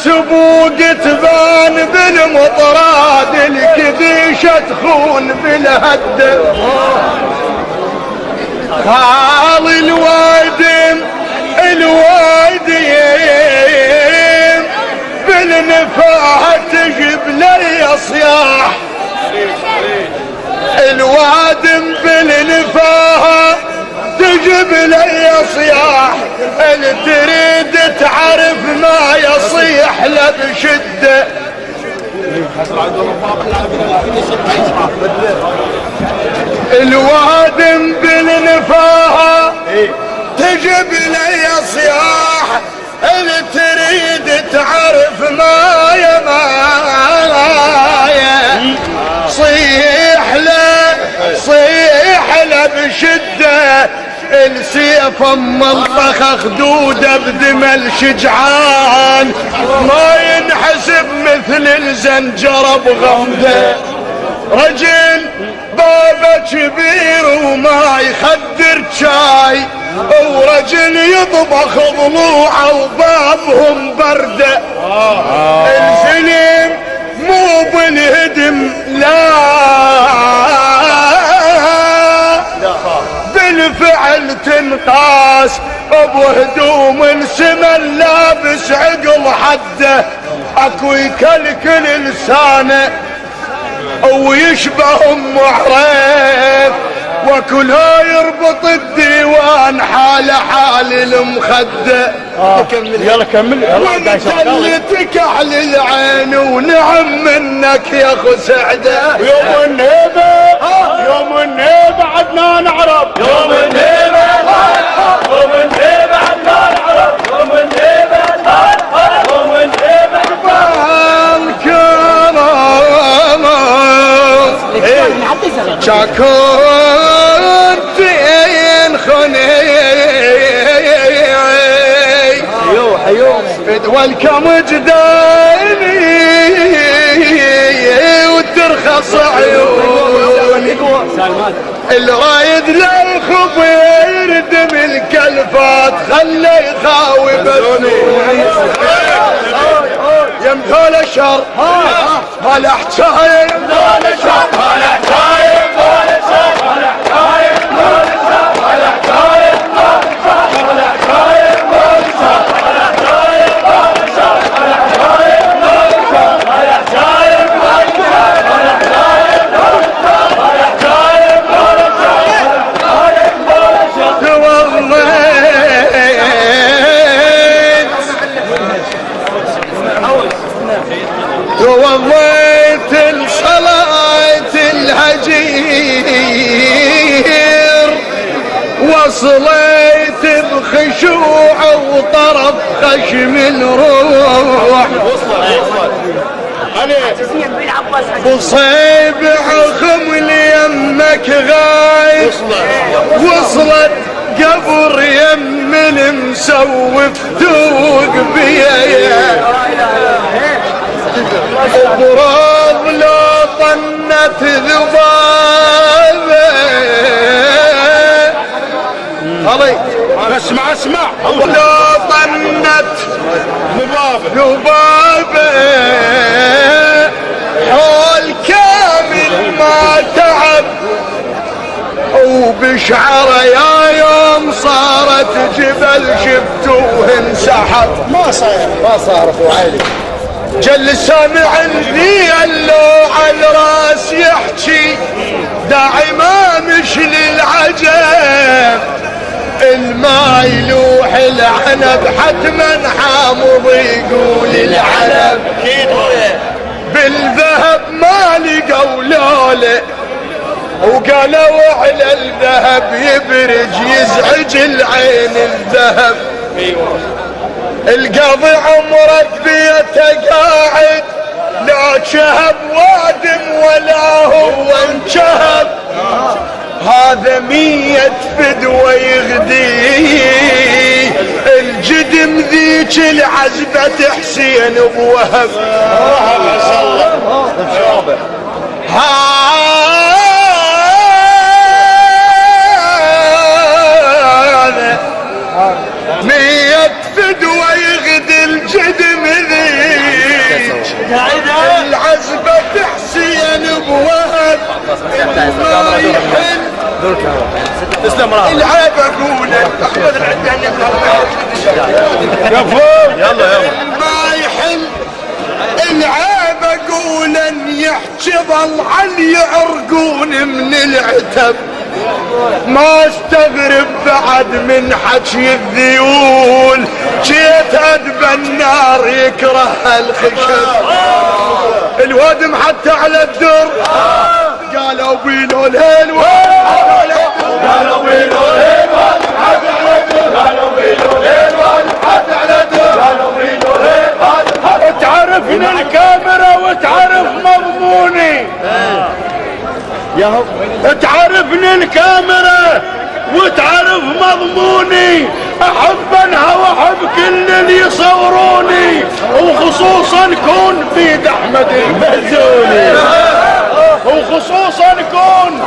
سبوق تبان بالمطراد، الكديشة تخون بالهد. خال الوادم بالنفاهة تجيب لي صياح، الوادم بالنفاهة تجيب لي صياح، اللي تريد تعرف ما يصيح له بشدة. الوادم بالنفاهة تجيب لي صياح، اللي تريد تعرف ما صيح له بشدة. السيف ملطخ خدوده بدم الشجعان، ما ينحسب مثل الزنجرة بغمده. رجل بابه كبير وما يخدر شاي، ورجل يطبخ ضلوعه وبابهم برده. الزلم مو بالهدم لا، بالفعل تنقاس ابو هدوم السمن لابس عقل حده. اكو يكلكل لسانه ويشبه ام عريف، وكلها يربط الديوان حال حال المخده. يلا كمل. وانت اللي تكحل العين ونعم منك يا خو سعده. يوم النيبه يوم النيبه عدنا نعرف، يوم النيبه يوم النيبه عدنا نعرف، يوم النيبه يوم النيبه الكرم شاكون دين خني فدوى الكمجداني وترخص عيوني. الرايد للخب يردم الكلفات خلى يخاوي بسنون. يا مثال الشر هلا حكايه، مثال الشر هلا حكايه، مثال الشر هلا حكايه، مثال الشر هلا حكايه، مثال الشر هلا حكايه، مثال الشر هلا حكايه، مثال الشر هلا حكايه، مثال الشر هلا حكايه، مثال الشر هلا حكايه، مثال الشر هلا حكايه، مثال الشر هلا حكايه. توضيت الصلاة الهجير، وصليت بخشوع وطرف خشم الروح. بصيبع خمل يمك غايب، وصلت قبر يم المسوف توق بيا. اضرب لو طنت ذبابه. خلي اسمع لو طنت ذبابه حول كامل ما تعب، وبشعره يا يوم صارت جبل شفتوه انسحب. ما صار اخو علي. جل سامع ذي اللوع الراس يحكي، داعي ما مش للعجب. الماء يلوح العنب حتما حامض يقول العنب. بالذهب ما لقوا لوله، وقالوا على الذهب يبرج يزعج العين الذهب. القاضي عمرك بيته قاعد، لا شهب وادم ولا هو انشهب. هذا 100 فدوى يغدي الجدم ذيك العزبة حسين بوهب. هذا 100 فدوى يغدي الجدم ذي تسلم راحتك. العيب اقول يا فوق يلا ما يحل العيب اقول ان يحكي ظل علي يعرقون من العتب. ما استغرب بعد من حكي الذيول جيت ادب النار يكره الخشب. الودم حتى على الدر قالوا بيلو الهيل قالوا بيلو الهيل حتى على الدر قالوا بيلو الهيل حتى على الدر قالوا بيلو الهيل. تعرفني الكاميرا وتعرف مضموني تعرفني الكاميرا وتعرف مضموني. احب انها واحب كل اللي يصوروني وخصوصا كون بيد احمد المزوني وخصوصا كون